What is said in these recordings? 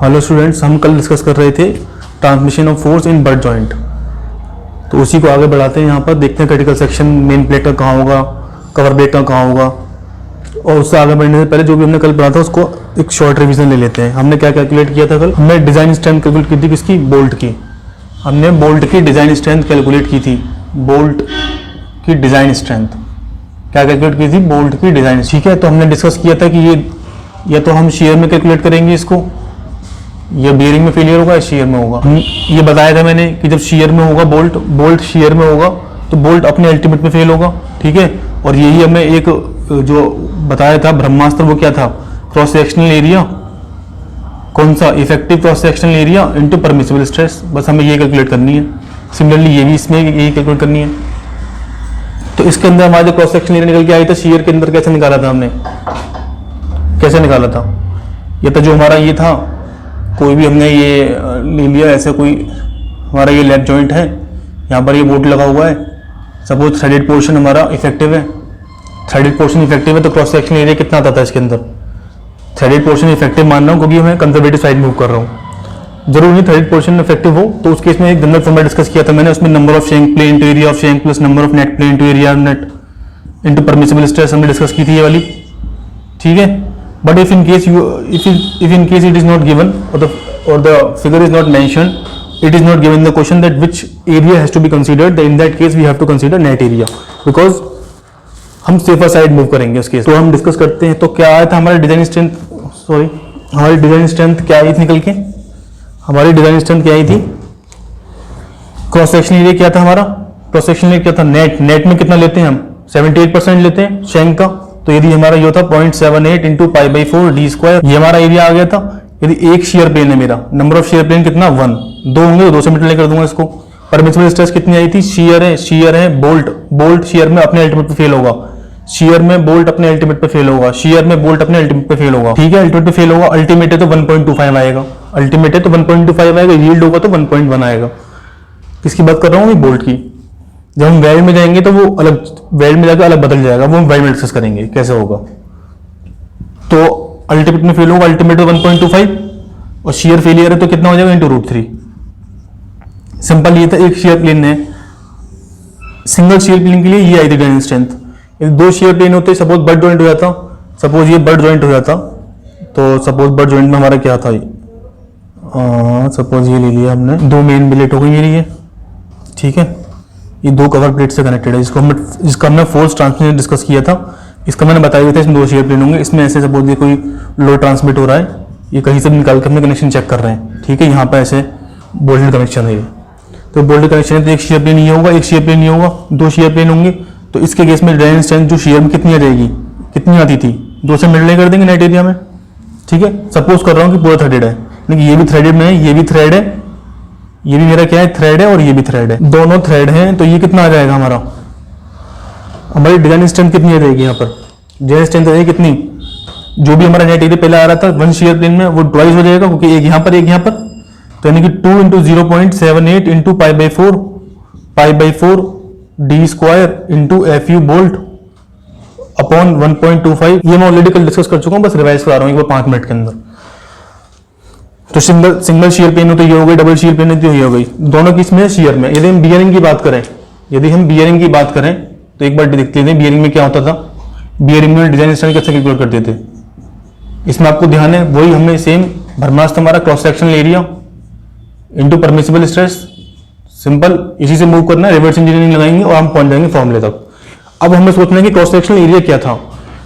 Hello students, हम कल discuss कर रहे थे transmission of force in butt joint. तो उसी को आगे बढ़ाते हैं। यहाँ पर देखते हैं क्रिटिकल सेक्शन मेन प्लेट का कहाँ होगा, कवर प्लेट का कहाँ होगा। और उससे आगे बढ़ने से पहले जो भी हमने कल पढ़ा था उसको एक शॉर्ट रिवीजन ले लेते हैं। हमने क्या कैलकुलेट किया था कल? हमने डिज़ाइन स्ट्रेंथ कैलकुलेट की थी। किसकी? बोल्ट की। हमने बोल्ट की डिज़ाइन स्ट्रेंथ कैलकुलेट की थी। बोल्ट की डिज़ाइन स्ट्रेंथ क्या कैलकुलेट की थी? बोल्ट की डिज़ाइन। ठीक है, तो हमने डिस्कस किया था कि ये या तो हम शेयर में कैलकुलेट करेंगे इसको, ये बियरिंग में फेलियर होगा या शेयर में होगा। ये बताया था मैंने कि जब शेयर में होगा बोल्ट शेयर में होगा तो बोल्ट अपने अल्टीमेट में फेल होगा। ठीक है, और यही हमें एक जो बताया था ब्रह्मास्त्र, वो क्या था? Cross sectional area. कौन सा? Effective cross sectional area into permissible stress. बस हमें ये कैलकुलेट करनी है। सिमिलरली ये भी इसमें यही कैलकुलेट करनी है। तो इसके अंदर हमारा जो क्रॉस सेक्शनल एरिया निकल के आई था, शेयर के अंदर कैसे निकाला था हमने? कैसे निकाला था? ये तो जो हमारा ये था, कोई भी हमने ये ले लिया ऐसे, कोई हमारा ये लेफ्ट जॉइंट है, यहाँ पर ये बोल्ट लगा हुआ है। सपोज थ्रेडेड पोर्शन हमारा इफेक्टिव है, थ्रेडेड पोर्शन इफेक्टिव है, तो क्रॉस सेक्शन एरिया कितना आता था इसके अंदर? थ्रेडेड पोर्शन इफेक्टिव मान रहा हूँ क्योंकि मैं कंजर्वेटिव साइड मूव कर रहा हूँ। जरूर नहीं थ्रेडेड पोर्शन इफेक्टिव हो, तो उस केस में एक जनरल फॉर्मूला डिस्कस किया था मैंने। उसमें number of shank plane to area of shank plus number of net plane to area net into permissible stress हमने डिस्कस की थी ये वाली। ठीक है, but if in case it is not given or the figure is not mentioned, it is not given in the question that which area has to be considered, then in that case we have to consider net area because हम safer side move करेंगे उस case. तो हम discuss करते हैं। तो क्या आया था हमारा डिजाइन स्ट्रेंथ? हमारी डिजाइन स्ट्रेंथ क्या आई थी निकल के? हमारी डिजाइन स्ट्रेंथ क्या आई थी? क्रॉस सेक्शन एरिया क्या था हमारा? क्रॉस सेक्शन एरिया क्या था? नेट में कितना लेते हैं हम? 78% लेते हैं शेंक का। तो यदि हमारा ये था 0.78 इंटू π/4 d स्क्वायर, ये हमारा एरिया आ गया था। यदि एक शेयर प्लेन है मेरा, नंबर ऑफ शेयर प्लेन कितना? 1। दो होंगे तो 2 से मल्टीप्लाई कर दूंगा इसको। परमिसिबल स्ट्रेस कितनी आई थी? शेयर है बोल्ट शेयर में अपने अल्टीमेट पे फेल होगा। शेयर में बोल्ट अपने अल्टीमेट पे फेल होगा। शेयर में बोल्ट अपने अल्टीमेट पे फेल होगा। ठीक है, अल्टीमेट पे फेल होगा। अल्टीमेट है तो 1.25 आएगा। अल्टीमेट है तो 1.25 आएगा। यील्ड होगा तो 1.1 आएगा। किसकी बात कर रहा हूँ? बोल्ट की। जब हम वेल्ड में जाएंगे तो वो अलग, वेल्ड में जाकर अलग बदल जाएगा, वो हम वेल्ड में डिस्कस करेंगे कैसे होगा। तो अल्टीमेट में फेल होगा, अल्टीमेट 1.25, और शेयर फेलियर है तो कितना हो जाएगा? इंटू √3। सिंपल ये था। एक शेयर प्लेन है, सिंगल शेयर प्लेन के लिए ये आई थी डिजाइन स्ट्रेंथ। यदि 2 शेयर प्लेन होते, सपोज बट जॉइंट हो जाता, सपोज ये बट जॉइंट हो जाता, तो सपोज बट जॉइंट में हमारा क्या था? सपोज ये ले लिया हमने, 2 मेन प्लेट हो गई मेरी ये। ठीक है, ये 2 कवर प्लेट से कनेक्टेड है। जिसका हमने फोर्स ट्रांसमिशन डिस्कस किया था। इसका मैंने बताया दिया था, इसमें 2 शेयर प्लेन होंगे। इसमें ऐसे सपोज ये कोई लोड ट्रांसमिट हो रहा है, ये कहीं से निकाल के हमने कनेक्शन चेक कर रहे हैं। ठीक है, यहाँ पे ऐसे बोल्टेड कनेक्शन है ये, तो बोल्टेड कनेक्शन है तो एक शेयर प्लेन ये होगा, एक शेयर प्लेन ये होगा, 2 शेयर प्लेन होंगे। तो इसके केस में डिजाइन स्ट्रेंथ जो शेयर में कितनी आ जाएगी? कितनी आती थी? 2 से मल्टीप्लाई कर देंगे नेट एरिया में। ठीक है, सपोज कर रहा हूँ कि पूरा थ्रेडेड है, लेकिन ये भी थ्रेडेड में है, ये भी थ्रेड है, ये भी मेरा क्या है? थ्रेड है, और ये भी थ्रेड है। दोनों थ्रेड हैं, तो ये कितना आ जाएगा हमारा? हमारी डिजाइन स्ट्रेंथ कितनी आ जाएगी यहाँ पर? डिजाइन स्ट्रेंथ आ जाएगी कितनी? जो भी हमारा नेट एरिया पहले आ रहा था 1 शेयर प्लेन में, वो ट्वाइस हो जाएगा क्योंकि एक यहाँ पर एक यहाँ पर। तो यानी कि 2 into 0.78 into π/4 d square into FU bolt upon 1.25। ये मैं ऑलरेडी कल डिस्कस कर चुका हूँ, बस रिवाइज करा रहा हूँ एक बार 5 मिनट के अंदर। तो सिंगल शेयर प्लेन हो तो ये हो गई, डबल शेयर प्लेन है तो ये हो गई। दोनों किस में? शेयर में। यदि हम बियरिंग की बात करें, तो एक बार देख लेते हैं बियरिंग में क्या होता था। बियरिंग में डिजाइन स्ट्रेंथ कैसे कैलकुलेट करते थे? इसमें आपको ध्यान है, वही हमने सेम ब्रह्मास्त्र हमारा cross sectional area into permissible stress, simple इसी से मूव करना है। रिवर्स इंजीनियरिंग लगाएंगे और हम पहुंच जाएंगे फॉर्मूले तक। अब हमें सोचना है कि क्रॉस सेक्शनल एरिया क्या था।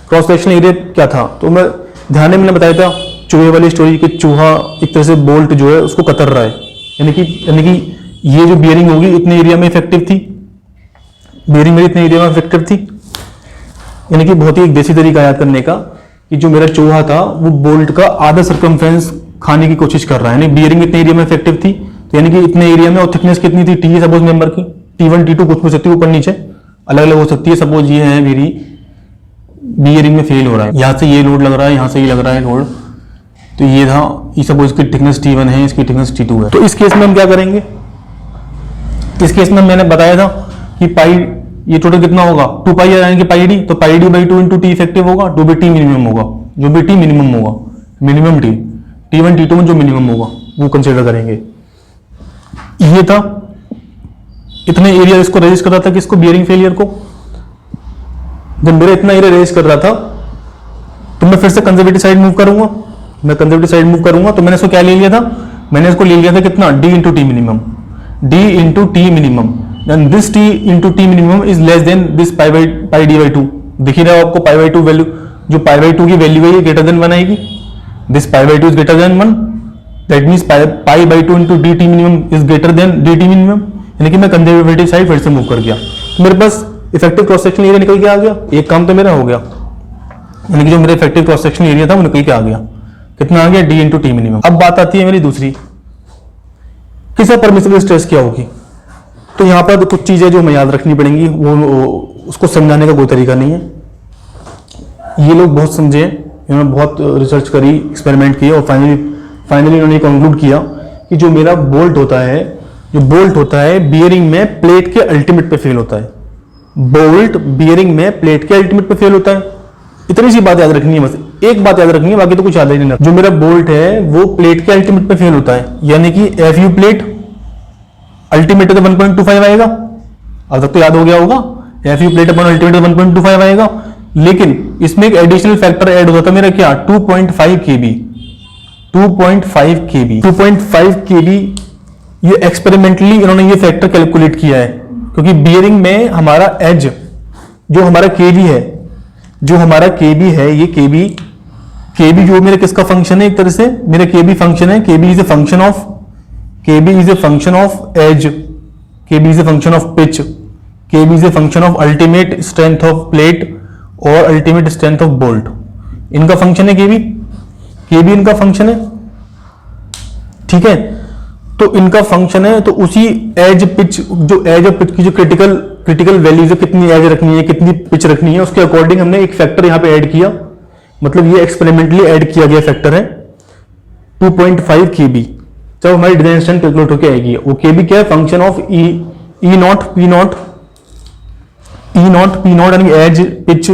क्रॉस सेक्शनल एरिया क्या था? तो मैं ध्यान में मैंने बताया था चूहे वाली स्टोरी कि चूहा एक तरह से बोल्ट जो है उसको कतर रहा है, यानी कि ये जो बियरिंग होगी इतने एरिया में इफेक्टिव थी, बियरिंग मेरी इतने एरिया में इफेक्टिव थी। यानी कि बहुत ही एक देसी तरीका याद करने का कि जो मेरा चूहा था वो बोल्ट का आधा सर्कमफ्रेंस खाने की कोशिश कर रहा है। यानी बियरिंग इतने एरिया में इफेक्टिव थी, तो यानी कि इतने एरिया में, और थिकनेस कितनी थी? टी सपोज मेंबर की, T1 T2 कुछ हो सकती है, ऊपर नीचे अलग अलग हो सकती है। सपोज ये है मेरी बियरिंग में फेल हो रहा है, यहाँ से ये लोड लग रहा है, यहाँ से ये लग रहा है लोड, तो ये था, ये सपोज इसकी थिकनेस T1 है, इसकी थिकनेस T2 है। तो इस केस में हम क्या करेंगे? इस केस में मैंने बताया था कि पाई, ये टोटल कितना होगा? 2 पाई यानी कि पाई डी, तो pi D by 2 into T effective होगा, जो भी टी मिनिमम होगा, मिनिमम टी। T1 T2 में जो मिनिमम होगा वो कंसिडर करेंगे। ये था, इतने एरिया इसको रेजिस्ट कर रहा था, किसको, बियरिंग फेलियर को। जब मेरा इतना एरिया रेजिस्ट कर रहा था तो मैं फिर से कंजर्वेटिव साइड मूव करूंगा। मैं कंजर्वेटिव साइड मूव करूंगा तो मैंने इसको क्या ले लिया था, मैंने इसको ले लिया था कितना, D into t minimum, D into t minimum, then this T into t minimum is less than this pi D by two. दिख ही रहा है आपको पाई बाई टू वैल्यू, जो पाई बाई टू की वैल्यू है ये ग्रेटर देन 1 आएगी। This pi by two is greater than 1, that means pi by two into D T minimum is greater than D T minimum, यानी कि मैं conservative side फिर से मूव कर गया। तो मेरे पास इफेक्टिव क्रॉस सेक्शन एरिया निकल के आ गया, एक काम तो मेरा हो गया, यानी कि जो मेरा इफेक्टिव क्रॉस सेक्शन एरिया था वो निकल के आ गया। कितना आ गया, D इंटू टी मिनिमम। अब बात आती है मेरी दूसरी, किसे परमिसिबल स्ट्रेस क्या होगी। तो यहाँ पर कुछ चीजें जो हमें याद रखनी पड़ेंगी, वो उसको समझाने का कोई तरीका नहीं है। ये लोग बहुत समझे, इन्होंने बहुत रिसर्च करी, एक्सपेरिमेंट किए और फाइनली इन्होंने कंक्लूड किया कि जो मेरा बोल्ट होता है, जो बोल्ट होता है बियरिंग में प्लेट के अल्टीमेट पे फेल होता है। बोल्ट बियरिंग में प्लेट के अल्टीमेट पे फेल होता है। इतनी सी बात याद रखनी है, बस एक बात याद रखनी है, बाकी तो कुछ याद ही नहीं। जो मेरा बोल्ट है वो प्लेट के अल्टीमेट पे फेल होता है, यानी कि FU प्लेट अल्टीमेट तो 1.25 आएगा। अब तक तो याद हो गया होगा, FU प्लेट अपन अल्टीमेट 1.25 आएगा, लेकिन इसमें एक एडिशनल फैक्टर ऐड होता था मेरा, क्या, 2.5 kb। 2.5 kb 2.5 kb ये एक्सपेरिमेंटली इन्होंने ये फैक्टर कैलकुलेट किया है, क्योंकि बियरिंग में हमारा एज, जो हमारा kb है, जो हमारा kb है, ये kb जो मेरा किसका फंक्शन है, एक तरह से मेरा kb फंक्शन है। kb is a function of edge, kb is a function of pitch, kb is a function of ultimate strength of plate और अल्टीमेट स्ट्रेंथ ऑफ बोल्ट। इनका फंक्शन है kb इनका फंक्शन है, ठीक है। तो इनका फंक्शन है, तो उसी एज पिच, जो एज ऑफ पिच की जो क्रिटिकल वैल्यूज है, कितनी एज रखनी है, कितनी पिच रखनी है, उसके अकॉर्डिंग हमने एक फैक्टर यहां पे ऐड किया। मतलब ये एक्सपेरिमेंटली ऐड किया गया फैक्टर है 2.5 kb। जब हमारी डिजाइन स्ट्रेंथ कैलकुलेट होकर आएगी, वो kb क्या है, function of E not P not यानी एज, पिच,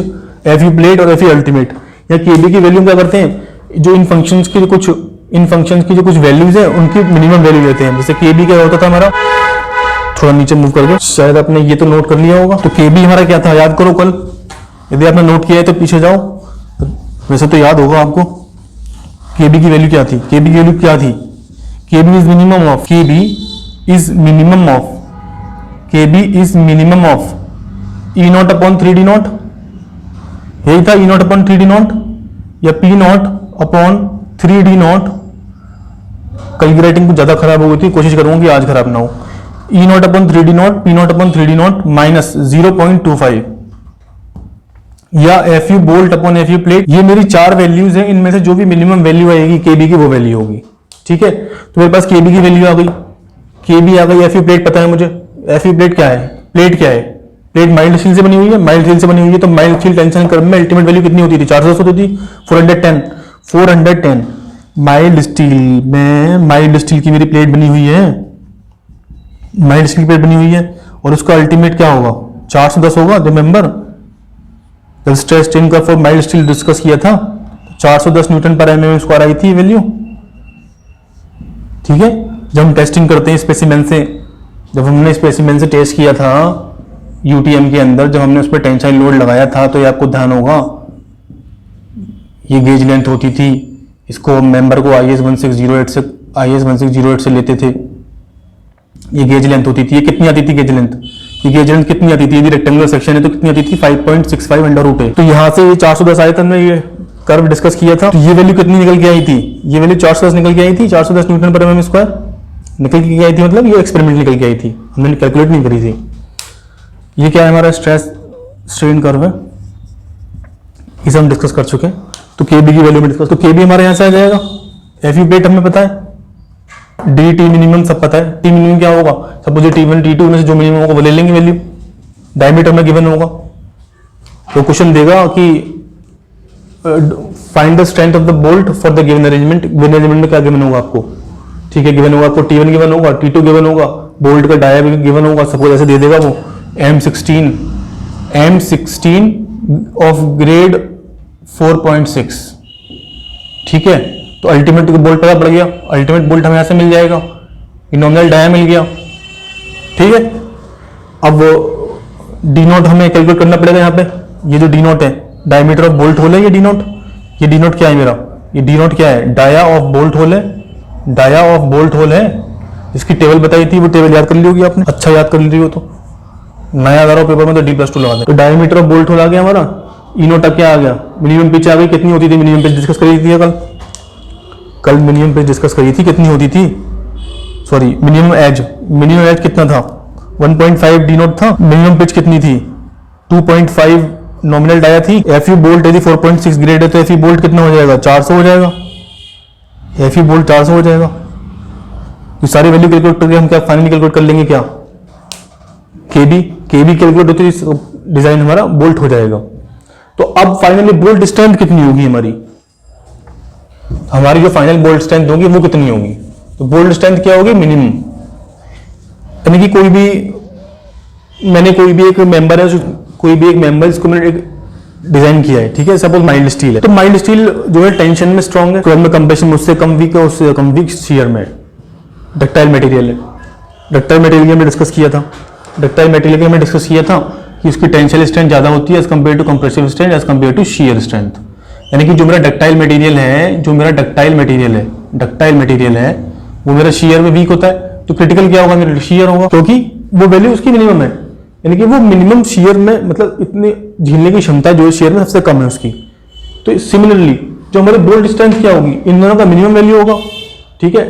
FU प्लेट और FU अल्टीमेट। या kb की वैल्यू क्या करते हैं, जो इन फंक्शंस की जो कुछ वैल्यूज है उनकी मिनिमम वैल्यू लेते हैं। जैसे kb क्या होता था हमारा, थोड़ा नीचे मूव करके, शायद आपने ये तो नोट कर लिया होगा। तो kb हमारा क्या था, याद करो कल, यदि आपने नोट किया है तो पीछे जाओ, वैसे तो याद होगा आपको। kb की वैल्यू क्या थी, kb की वैल्यू क्या थी, kb is minimum of E not upon 3D not, यही था, E not upon 3D not या P not upon 3D not. कल की राइटिंग कुछ ज्यादा खराब हो गई थी, कोशिश करूंगा कि आज खराब ना हो। E not upon 3D not, P not upon 3D not minus 0.25 या FU bolt upon FU plate. ये मेरी 4 वैल्यूज हैं, इनमें से जो भी मिनिमम वैल्यू आएगी kb की वो वैल्यू होगी, ठीक है। तो मेरे पास kb की वैल्यू आ गई, kb आ गई। FU प्लेट पता है मुझे, FU प्लेट क्या है, प्लेट माइल्ड स्टील से बनी हुई है, तो माइल्ड स्टील टेंशन कर्व में अल्टीमेट वैल्यू कितनी होती थी, 410 होती थी, 410 माइल्ड स्टील की मेरी प्लेट बनी हुई है, माइल्ड स्टील प्लेट बनी हुई है, और उसका अल्टीमेट क्या होगा, 410 होगा। रिमेंबर जब stress strain curve for mild steel discuss किया था, 410 न्यूटन पर mm स्क्वायर आई थी वैल्यू, ठीक है। जब हम टेस्टिंग करते हैं स्पेसिमेन से, जब हमने स्पेसिमेन से टेस्ट किया था UTM के अंदर, जब हमने उस पर टेंसाइल लोड लगाया था, तो ये आपको ध्यान होगा, ये गेज लेंथ होती थी, इसको मेंबर को IS 1608 से लेते थे, ये गेज लेंथ होती थी। ये कितनी आती थी गेज लेंथ, ये गेज लेंथ कितनी आती थी, यदि रेक्टेंगुलर सेक्शन है तो कितनी आती थी, 5.65 √8। तो यहाँ से ये 410 आया था, हमने ये कर्व डिस्कस किया था, तो ये वैल्यू कितनी निकल के आई थी, ये वैल्यू 410 निकल के आई थी, 410 न्यूटन पर mm स्क्वायर निकल के आई थी, मतलब ये एक्सपेरिमेंट निकल के आई थी, हमने कैलकुलेट नहीं करी थी। ये क्या है, हमारा स्ट्रेस स्ट्रेन कर्व है, इसे हम डिस्कस कर चुके हैं। तो kb की वैल्यू में डिस्कस, तो kb हमारे यहाँ से आ जाएगा। FU प्लेट हमें पता है, D T मिनिमम सब पता है। T मिनिमम क्या होगा, सपोज T1 T2 में से जो मिनिमम होगा वो ले लेंगे वैल्यू, डायमीटर में गिवन होगा। तो क्वेश्चन देगा कि find the strength of the bolt for the given arrangement. Given arrangement में क्या गिवन होगा आपको, ठीक है, गिवन होगा आपको T1 गिवन होगा, T2 गिवन होगा, बोल्ट का डाया भी गिवन होगा। सपोज ऐसे दे देगा वो M16 ऑफ ग्रेड 4.6, ठीक है, तो अल्टीमेट बोल्ट पता पड़ गया, अल्टीमेट बोल्ट हमें यहाँ से मिल जाएगा, ये नॉमिनल डाया मिल गया। ठीक है, अब डी नोट हमें कैलकुलेट करना पड़ेगा। यहाँ पे ये जो डी नोट है डायमीटर ऑफ बोल्ट होल है, ये डी नोट, ये डी नोट क्या है मेरा, ये डी नोट क्या है, डाया ऑफ बोल्ट होल है, डाया ऑफ बोल्ट होल है। इसकी टेबल बताई थी, वो टेबल याद कर ली होगी आपने, अच्छा याद कर ली हो तो, नया याद आ रहा हो पेपर में तो D+2 लगा दे। तो डायमीटर ऑफ बोल्ट होल आ गया हमारा, ई नोट अब क्या आ गया, मिनिमम पिच आ गई, कितनी होती थी, मिनिमम पिच डिस्कस करी थी कल मिनिमम पिच डिस्कस करी थी, कितनी होती थी, सॉरी मिनिमम एज कितना था, 1.5 डी नोट था। मिनिमम पिच कितनी थी, 2.5 नॉमिनल डाया थी। एफयू बोल्ट यदि 4.6 ग्रेड है तो एफयू बोल्ट कितना हो जाएगा, 400 हो जाएगा, एफयू बोल्ट 400 हो जाएगा। ये सारी वैल्यू कैलकुलेट करके हम क्या फाइनली कैलकुलेट कर लेंगे, क्या केबी कैलकुलेट होती है, डिजाइन हमारा बोल्ट हो जाएगा। तो अब फाइनली बोल्ट स्ट्रेंथ कितनी होगी हमारी जो फाइनल बोल्ट स्ट्रेंथ होगी वो कितनी होगी, तो बोल्ट स्ट्रेंथ क्या होगी, मिनिमम, यानी कि कोई भी एक मेंबर है, कोई भी एक मेंबर इसको मैंने एक डिजाइन किया है, ठीक है, सपोज माइल्ड स्टील है, तो माइल्ड स्टील जो है टेंशन में स्ट्रांग है, में कंप्रेशन में उससे कम वीक है, उससे कम वीक शियर में। डक्टाइल मटेरियल है, डक्टाइल मटेरियल में डिस्कस किया था, डक्टाइल मटेरियल में डिस्कस किया था कि उसकी टेंशियल स्ट्रेंथ ज्यादा होती है as compare to compressive strength as compare to shear strength. यानी कि जो मेरा डक्टाइल मटेरियल है वो मेरा शियर में वीक होता है, तो क्रिटिकल क्या होगा, मेरा शियर होगा, क्योंकि वो वैल्यू उसकी मिनिमम है, यानी कि वो मिनिमम शियर में, मतलब इतने झेलने की क्षमता जो है शियर में सबसे कम है उसकी। तो सिमिलरली जो हमारे बोल्ट स्ट्रेंथ क्या होगी, इन दोनों का मिनिमम वैल्यू होगा। ठीक है,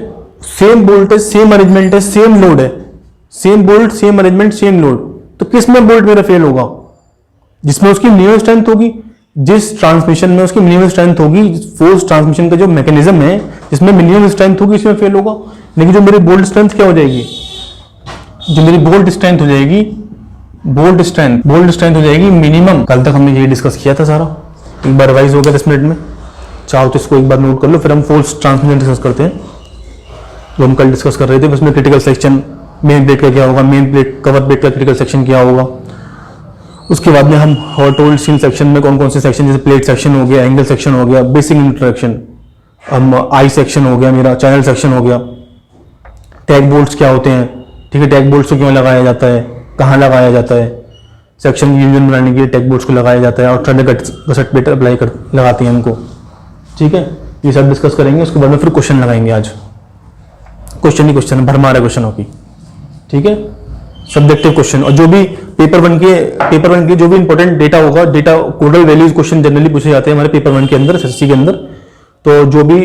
सेम बोल्ट है, सेम अरेंजमेंट है, सेम लोड है, same bolt same arrangement same load, तो किस में बोल्ट मेरा फेल होगा, जिसमें उसकी मिनिमम स्ट्रेंथ होगी, जिस ट्रांसमिशन में उसकी मिनिमम स्ट्रेंथ होगी, फोर्स ट्रांसमिशन का जो मैकेनिज्म है जिसमें मिनिमम स्ट्रेंथ होगी इसमें फेल होगा। लेकिन जो मेरी बोल्ट स्ट्रेंथ क्या हो जाएगी, जो मेरी बोल्ट स्ट्रेंथ हो जाएगी, बोल्ट स्ट्रेंथ हो जाएगी मिनिमम। कल तक हमने ये डिस्कस किया था सारा, एक बार रिवाइज हो गया 10 मिनट में, चाहो तो इसको एक बार नोट कर लो, फिर हम फोर्स ट्रांसमिशन डिस्कस करते हैं जो हम कल डिस्कस कर रहे थे। उसमें क्रिटिकल सेक्शन मेन प्लेट का क्या होगा, मेन प्लेट कवर प्लेट का क्रिटिकल सेक्शन क्या होगा, उसके बाद में हम हॉट रोल्ड स्टील सेक्शन में कौन कौन से सेक्शन, जैसे प्लेट सेक्शन हो गया, एंगल सेक्शन हो गया, बेसिक इंटरेक्शन, आई सेक्शन हो गया, मेरा चैनल सेक्शन हो गया, टैग बोल्ट्स क्या होते हैं, ठीक है, टैग बोल्ट्स को क्यों लगाया जाता है, कहाँ लगाया जाता है, सेक्शन की यूनियन बनाने के लिए टैग बोल्ट्स को लगाया जाता है, और ट्रेंड गसट प्लेट अप्लाई कर लगाते हैं उनको। ठीक है, ये सब डिस्कस करेंगे, उसके बाद में फिर क्वेश्चन लगाएंगे। आज क्वेश्चन ही क्वेश्चन, भरमार क्वेश्चन होगी, ठीक है, सब्जेक्टिव क्वेश्चन। और जो भी पेपर वन के जो भी इंपॉर्टेंट डेटा होगा, डेटा कोडल वैल्यूज क्वेश्चन जनरली पूछे जाते हैं हमारे पेपर वन के अंदर, एसएससी के अंदर। तो जो भी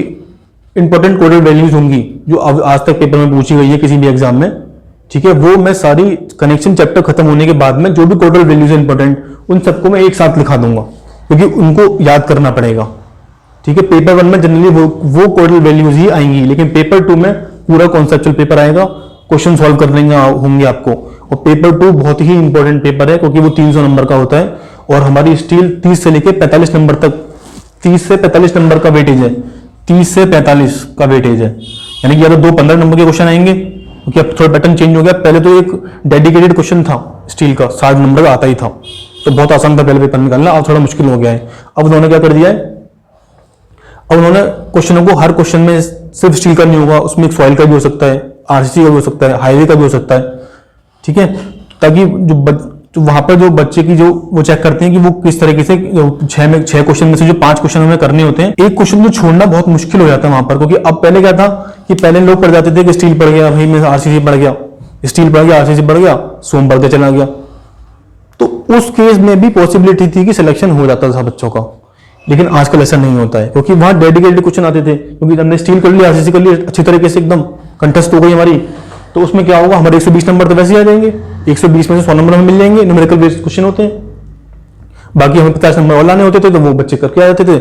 इंपॉर्टेंट कोडल वैल्यूज होंगी जो अब आज तक पेपर में पूछी गई है किसी भी एग्जाम में, ठीक है, वो मैं सारी कनेक्शन चैप्टर खत्म होने के बाद में जो भी कोडल वैल्यूज है इंपॉर्टेंट, उन सबको मैं एक साथ लिखा दूंगा, क्योंकि उनको याद करना पड़ेगा। ठीक है, पेपर वन में जनरली वो कोडल वैल्यूज ही आएंगी, लेकिन पेपर टू में पूरा कॉन्सेप्चुअल पेपर आएगा, क्वेश्चन सॉल्व करने होंगे आपको। और पेपर टू बहुत ही इंपॉर्टेंट पेपर है, क्योंकि वो 300 नंबर का होता है, और हमारी स्टील 30 से लेकर 45 नंबर तक, 30 से 45 नंबर का वेटेज है, 30 से 45 का वेटेज है। यानी कि या तो 2 15 नंबर के क्वेश्चन आएंगे, क्योंकि अब थोड़ा पैटर्न चेंज हो गया। पहले तो एक डेडिकेटेड क्वेश्चन था स्टील का, 60 नंबर का आता ही था, तो बहुत आसान था पहले पेपर निकालना, अब थोड़ा मुश्किल हो गया है। अब उन्होंने क्या कर दिया है, अब उन्होंने क्वेश्चनों को हर क्वेश्चन में सिर्फ स्टील का नहीं होगा, उसमें एक सॉइल का भी हो सकता है, आरसीसी का भी हो सकता है, हाईवे का भी हो सकता है। ठीक है, ताकि जो वहां पर जो बच्चे की जो वो चेक करते हैं कि वो किस तरीके से 6 क्वेश्चन में से जो 5 क्वेश्चन हमें करने होते हैं, एक क्वेश्चन को छोड़ना बहुत मुश्किल हो जाता है वहां पर। क्योंकि अब पहले क्या था कि पहले लोग पढ़ जाते थे कि स्टील पढ़ गया भाई, मैं आरसीसी पढ़ गया, स्टील पढ़ गया, आरसीसी पढ़ गया, सोम पढ़ के चला गया। तो उस केस में भी पॉसिबिलिटी थी कि सिलेक्शन हो जाता था बच्चों का, लेकिन आजकल ऐसा नहीं होता है, क्योंकि वहां डेडिकेटेड क्वेश्चन आते थे। क्योंकि हमने स्टील कर लिया, आरसीसी कर लिया, अच्छी तरीके से एकदम कंटेस्ट हो गई हमारी, तो उसमें क्या होगा, हमारे 120 नंबर तो वैसे ही आ जाएंगे, 120 में से 100 नंबर हमें मिल जाएंगे, न्यूमेरिकल बेस्ड क्वेश्चन होते हैं। बाकी हमें 50 नंबर और लाने होते थे, तो वो बच्चे करके आ जाते थे,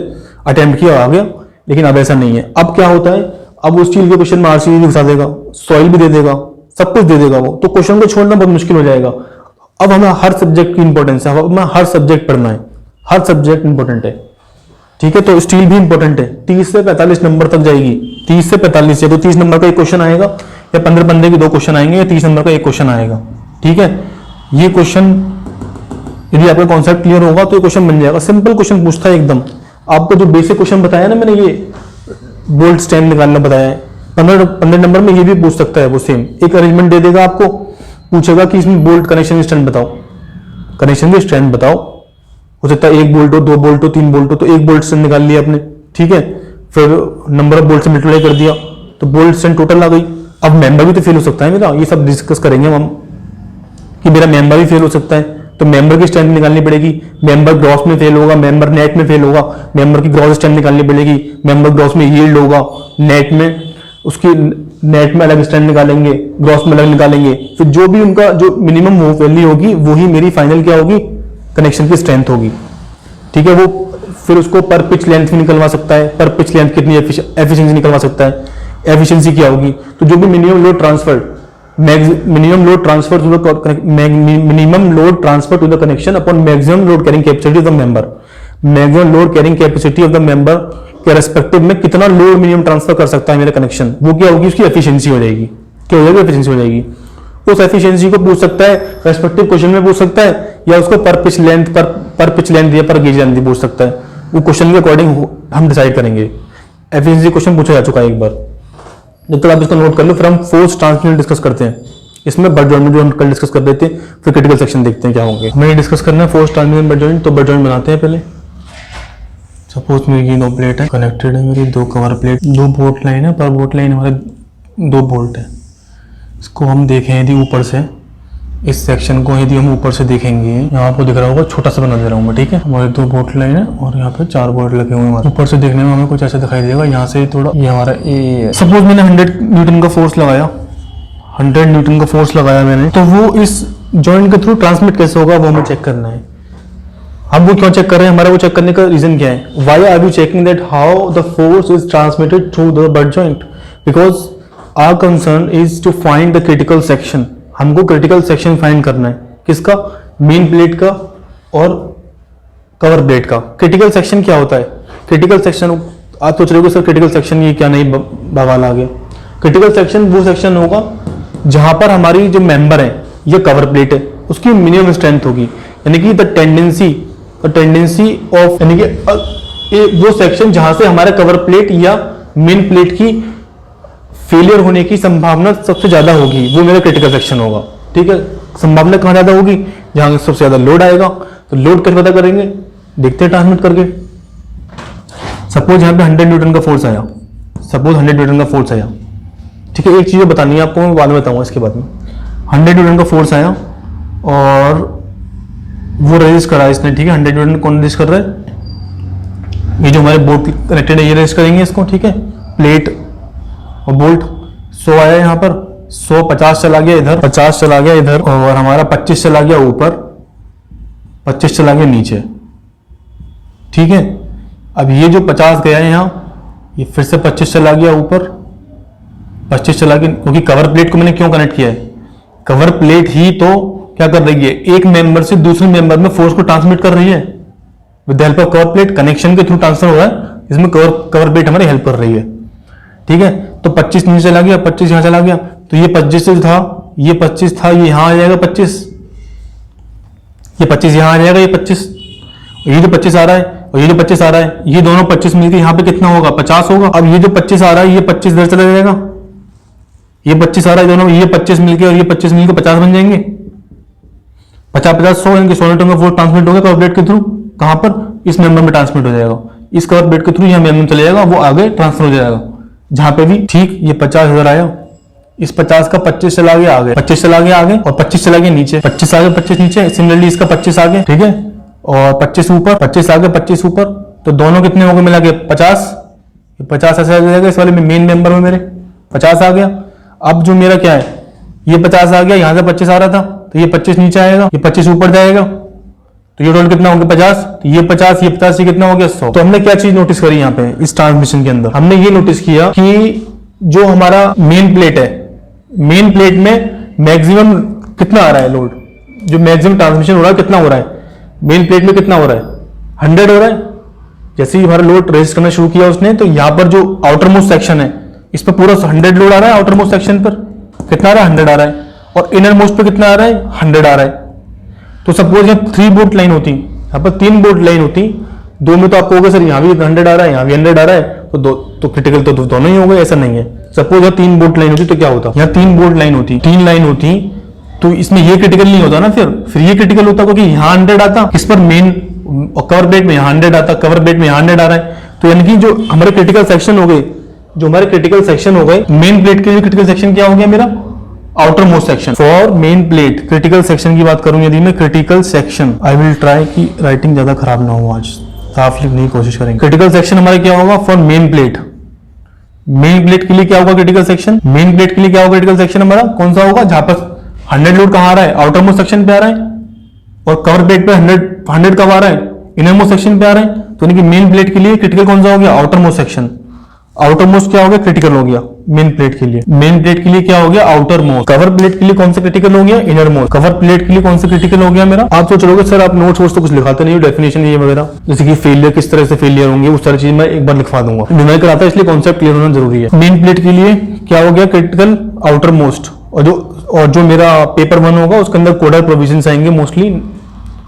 अटेम्प्ट किया आ गया। लेकिन अब ऐसा नहीं है। अब क्या होता है, अब वो स्टील के क्वेश्चन में आरसीसी भी घुसा देगा, सॉइल भी दे देगा, सब कुछ दे देगा वो, तो क्वेश्चन को छोड़ना बहुत मुश्किल हो जाएगा। अब हमें हर सब्जेक्ट की इंपॉर्टेंस है, हमें हर सब्जेक्ट पढ़ना है, हर सब्जेक्ट इंपॉर्टेंट है। ठीक है, तो स्टील भी इंपॉर्टेंट है, 30 से 45 नंबर तक जाएगी, 30 से 45, या तो 30 नंबर का एक क्वेश्चन आएगा, या 15 के 2 क्वेश्चन आएंगे, या 30 नंबर का एक क्वेश्चन आएगा। ठीक है, ये क्वेश्चन यदि आपका कॉन्सेप्ट क्लियर होगा तो ये क्वेश्चन बन जाएगा। सिंपल क्वेश्चन पूछता है एकदम, आपको जो बेसिक क्वेश्चन बताया ना मैंने, ये बोल्ट स्ट्रेंथ निकालना बताया है। 15 नंबर में ये भी पूछ सकता है वो सेम, एक अरेंजमेंट दे देगा आपको, पूछेगा कि इसमें बोल्ट कनेक्शन की स्ट्रेंथ बताओ, कनेक्शन की स्ट्रेंथ बताओ। हो सकता है 1 बोल्ट हो, 2 बोल्ट हो, 3 बोल्ट हो, तो 1 बोल्ट स्ट्रेंथ निकाल लिया आपने, ठीक है। फिर नंबर ऑफ बोल्ट से मल्टीप्लाई कर दिया तो बोल्ट स्ट्रेंथ टोटल आ गई। अब मेंबर भी तो फेल हो सकता है मेरा, ये सब डिस्कस करेंगे हम कि मेरा मेंबर भी फेल हो सकता है, तो मेंबर की स्ट्रेंथ निकालनी पड़ेगी। मेंबर ग्रॉस में फेल होगा, मेंबर नेट में फेल होगा, मेंबर की ग्रॉस स्ट्रेंथ निकालनी पड़ेगी। मेंबर ग्रॉस में यील्ड होगा, नेट में उसकी नेट में अलग स्ट्रेंथ निकालेंगे, ग्रॉस में अलग निकालेंगे। फिर जो भी उनका जो मिनिमम वैल्यू होगी वही मेरी फाइनल क्या होगी, कनेक्शन की स्ट्रेंथ होगी, ठीक है। वो फिर उसको पर पिच लेंथ भी निकलवा सकता है, पर पिच लेंथ कितनी एफिशिएंसी निकलवा सकता है, एफिशिएंसी क्या होगी। तो जो भी minimum load transfer minimum load transfer to the connection upon maximum load carrying capacity of the member, maximum load carrying capacity of the member के रेस्पेक्टिव में कितना लोड मिनिमम ट्रांसफर कर सकता है मेरा कनेक्शन, वो क्या होगी, उसकी एफिशिएंसी हो जाएगी। क्या हो जाएगी, एफिशिएंसी हो जाएगी। उस एफिशिएंसी को पूछ सकता है, रेस्पेक्टिव क्वेश्चन में पूछ सकता है, या उसको पर पिच लेंथ या पर गेज लेंथ पूछ सकता है। वो क्वेश्चन के अकॉर्डिंग हम डिसाइड करेंगे। एफिशिएंसी क्वेश्चन पूछा जा चुका है एक बार, जब तक आप इसको नोट कर लो। फिर हम फोर्स ट्रांसमिशन डिस्कस करते हैं, इसमें बट जॉइंट में जो हम कल डिस्कस कर रहे थे, फिर क्रिटिकल सेक्शन देखते हैं क्या होंगे। हमें डिस्कस करना है फोर्स ट्रांसमिशन बट जॉइंट। तो बट जॉइंट बनाते हैं पहले। सपोज मेरी ये 2 प्लेट है, कनेक्टेड है मेरी 2 कवर प्लेट, 2 बोल्ट लाइन है, पर बोल्ट लाइन हमारे 2 बोल्ट है। इसको हम देखें यदि ऊपर से, इस सेक्शन को यदि हम ऊपर से देखेंगे, यहाँ आपको दिख रहा होगा, छोटा सा बना दे रहा हूँ मैं, ठीक है। हमारे 2 बोल्ट लाइन है और यहाँ पे 4 बोल्ट लगे हुए हैं। ऊपर से देखने में हमें कुछ ऐसा दिखाई देगा। यहाँ से थोड़ा ये हमारा ए, सपोज मैंने 100 न्यूटन का फोर्स लगाया, 100 न्यूटन का फोर्स लगाया मैंने, तो वो इस जॉइंट के थ्रू ट्रांसमिट कैसे होगा वो हमें चेक करना है। हम वो क्यों चेक कर रहे हैं, हमारा वो चेक करने का रीजन क्या है, why are we checking that how the force is transmitted through the butt joint, because our concern is to find the critical section. हमको क्रिटिकल सेक्शन फाइंड करना है, किसका, मेन प्लेट का और कवर प्लेट का। Critical section क्या होता है, क्रिटिकल सेक्शन आप सोच रहे हो सर क्रिटिकल सेक्शन ये क्या नहीं बवाल आ गया। क्रिटिकल सेक्शन वो सेक्शन होगा जहां पर हमारी जो मेंबर है ये कवर प्लेट है, उसकी मिनिमम स्ट्रेंथ होगी, यानी कि द टेंडेंसी ऑफ, यानी कि वो सेक्शन जहां से हमारे कवर प्लेट या मेन प्लेट की फेलियर होने की संभावना सबसे ज्यादा होगी, वो मेरा क्रिटिकल सेक्शन होगा, ठीक है। संभावना कहां ज्यादा होगी, जहां सबसे ज्यादा लोड आएगा। तो लोड कैसे पता करेंगे, देखते हैं ट्रांसमिट करके। सपोज यहाँ पे 100 न्यूटन का फोर्स आया, सपोज 100 न्यूटन का फोर्स आया, ठीक है। एक चीज बतानी है आपको, मैं बाद में बताऊंगा इसके बाद में। 100 न्यूटन का फोर्स आया और वो रेजिस्ट करा इसने, ठीक है। 100 न्यूटन कौन रेजिस्ट कर रहा है, ये जो हमारे बोल्ट कनेक्टेड है ये रेजिस्ट करेंगे इसको, ठीक है। प्लेट और बोल्ट 100 आया यहाँ पर, 100 50 चला गया इधर, 50 चला गया इधर, और हमारा 25 चला गया ऊपर, 25 चला गया नीचे, ठीक है। अब ये जो 50 गया है यहाँ, ये फिर से 25 चला गया ऊपर, 25 चला गया, क्योंकि कवर प्लेट को मैंने क्यों कनेक्ट किया है, कवर प्लेट ही तो क्या कर रही है, एक मेंबर से दूसरे मेंबर में फोर्स को ट्रांसमिट कर रही है with the help of cover plate. Connection के थ्रू ट्रांसफर हो रहा है, इसमें कवर प्लेट हमारी हेल्प कर रही है, ठीक है। तो 25 नीचे चला गया, 25 यहाँ चला गया, तो ये 25 था, ये 25 था, ये यहाँ आ जाएगा 25, ये 25 यहाँ आ जाएगा, ये 25, ये जो 25 आ रहा है और ये जो 25 आ रहा है, ये दोनों 25 मिलकर यहाँ पे कितना होगा, 50 होगा। अब ये जो 25 आ रहा है, ये 25 इधर चला जाएगा, ये 25 आ रहा है दोनों, ये 25 मिलकर और ये 25 मिलकर 50 बन जाएंगे, 50-50 100, इनके 100 न्यूटन का फोर्स ट्रांसमिट होगा कवर प्लेट के थ्रू, कहां पर, इस मेंबर में ट्रांसमिट हो जाएगा, इस कवर प्लेट के थ्रू यहाँ मेंबर चले जाएगा, वो आगे ट्रांसफर हो जाएगा जहां पे भी, ठीक। ये 50 इधर आया, इस 50 का 25 चला गया आगे, 25 चला गया आगे और 25 चला गया नीचे, 25 आगे 25 नीचे, सिमिलरली इसका 25 आगे, ठीक है, और 25 ऊपर, 25 आगे 25 ऊपर, तो दोनों कितने हो गए मिला के 50, 50 ऐसे आ जाएगा इस वाले में, मेन मेंबर में मेरे 50 आ गया। अब जो मेरा क्या है, ये 50 आ गया, यहां से 25 आ रहा था, तो ये 25 नीचे आएगा, ये 25 ऊपर जाएगा, तो ये टोटल कितना हो गया 50, तो ये 50, ये 50, ये कितना हो गया 100। तो हमने क्या चीज नोटिस करी यहाँ पे इस ट्रांसमिशन के अंदर, हमने ये नोटिस किया कि जो हमारा मेन प्लेट है, मेन प्लेट में मैक्सिमम कितना आ रहा है लोड, जो मैक्सिमम ट्रांसमिशन हो रहा है कितना हो रहा है, मेन प्लेट में कितना हो रहा है, 100 हो रहा है। जैसे ही हमारा लोड रेजिस्ट करना शुरू किया उसने, तो यहाँ पर जो आउटर मोस्ट सेक्शन है इस पर पूरा 100 लोड आ रहा है, आउटर मोस्ट सेक्शन पर कितना आ रहा है, 100 आ रहा है, और इनर मोस्ट पे कितना आ रहा है, 100 आ रहा है। तो सपोज यहाँ 3 बोल्ट लाइन होती, यहाँ पर 3 बोल्ट लाइन होती, दो में तो आपको होगा सर यहाँ भी 100 आ रहा है, यहाँ भी 100 आ रहा है, तो क्रिटिकल तो दोनों ही हो गए, ऐसा नहीं है। सपोज यहाँ 3 बोल्ट लाइन होती तो क्या होता, यहाँ 3 बोल्ट लाइन होती, 3 लाइन होती, तो इसमें ये क्रिटिकल नहीं होता ना, फिर ये क्रिटिकल होता, क्योंकि यहाँ 100 आता, किस पर, मेन कवर प्लेट में यहाँ 100 आता, कवर प्लेट में यहाँ 100 आ रहा है। तो यानी कि जो हमारे क्रिटिकल सेक्शन हो गए, जो हमारे क्रिटिकल सेक्शन हो गए, मेन प्लेट के लिए क्रिटिकल सेक्शन क्या हो गया मेरा, outer most section. For main plate critical section की बात करूं यदि मैं, critical section, I will try कि राइटिंग ज्यादा खराब ना हो, आज साफ लिखने की कोशिश करेंगे। क्रिटिकल सेक्शन हमारे क्या होगा, for main plate, main plate के लिए क्या होगा क्रिटिकल सेक्शन, मेन प्लेट के लिए क्या होगा क्रिटिकल सेक्शन हमारा, कौन सा होगा, जहां पर 100 लोड कहां आ रहा है, आउटर मोस्ट सेक्शन पे आ रहा है, और कवर प्लेट पे 100 कब आ रहा है, इनर मोस्ट सेक्शन पे आ रहा है। तो यानी कि मेन प्लेट के लिए क्रिटिकल कौन सा हो गया, outer most section. Outer most क्या हो गया, क्रिटिकल हो गया मेन प्लेट के लिए। मेन प्लेट के लिए क्या हो गया, आउटर मोस्ट। कवर प्लेट के लिए कौन सा क्रिटिकल हो गया, इनर मोस्ट। कवर प्लेट के लिए कौन सा क्रिटिकल हो गया मेरा। आप सोच रहोगे सर आप नोट्स वोट्स तो कुछ लिखाते नहीं हो, डेफिनेशन ये वगैरह, जैसे कि फेलियर किस तरह से फेलियर होंगे, उस तरह चीज मैं एक बार लिखवा दूंगा। न्यूमेरिकल आता है इसलिए कॉन्सेप्ट क्लियर होना जरूरी है। मेन प्लेट के लिए क्या हो गया, क्रिटिकल आउटर मोस्ट, और जो मेरा पेपर 1 होगा उसके अंदर कोडल प्रोविजन आएंगे मोस्टली,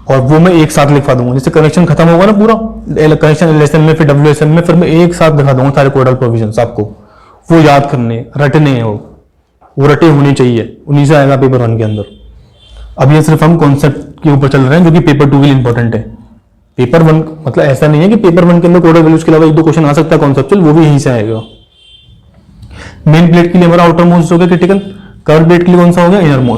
और वो मैं एक साथ लिखवा दूंगा। जैसे कनेक्शन खत्म होगा ना पूरा कनेक्शन लेसन में, फिर डब्ल्यूएसएन में, फिर मैं एक साथ दिखा दूंगा सारे कोडल प्रोविजन आपको, वो याद करने, रटने हैं, वो रटे होने चाहिए, उन्हीं से आएगा पेपर 1 के अंदर। अब ये सिर्फ हम कॉन्सेप्ट के ऊपर चल रहे हैं जो कि पेपर 2 के लिए इंपॉर्टेंट है। पेपर 1 मतलब ऐसा नहीं है कि पेपर 1 के अंदर कोडल वैल्यूज के अलावा 1-2 क्वेश्चन आ सकता है कॉन्सेप्चुअल, वो भी यहीं से आएगा। मेन प्लेट के लिए हमारा आउटर मोस्ट हो गया क्रिटिकल, कवर प्लेट के लिए कौन सा हो गया, इनर मोस्ट।